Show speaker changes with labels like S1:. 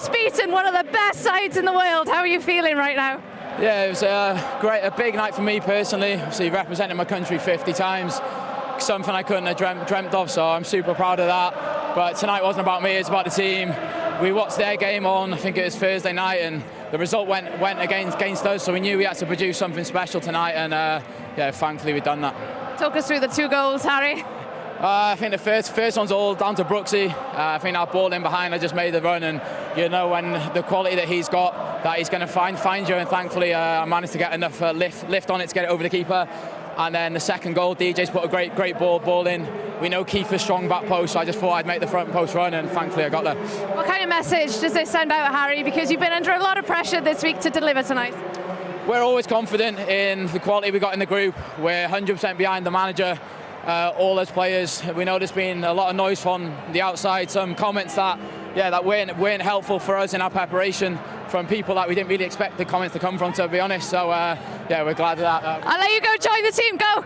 S1: just beaten one of the best sides in the world. How are you feeling right now?
S2: Yeah, it was a big night for me personally. Obviously representing my country 50 times, something I couldn't have dreamt of, so I'm super proud of that. But tonight wasn't about me, it's about the team. We watched their game on, I think it was Thursday night, and the result went against us, so we knew we had to produce something special tonight, and yeah, thankfully we've done that.
S1: Talk us through the 2 goals, Harry.
S2: I think the first one's all down to Brooksy. I think that ball in behind, I just made the run, and you know when the quality that he's got, that he's going to find you, and thankfully I managed to get enough lift on it to get it over the keeper. And then the second goal, DJ's put a great ball in. We know Keefer's strong back post, so I just thought I'd make the front post run, and thankfully I got there.
S1: What kind of message does this send out, Harry? Because you've been under a lot of pressure this week to deliver tonight.
S2: We're always confident in the quality we got in the group. We're 100% behind the manager. All as players, we know there's been a lot of noise from the outside, some comments that weren't helpful for us in our preparation from people that we didn't really expect the comments to come from, to be honest. So yeah, we're glad of that.
S1: I'll let you go join the team. Go.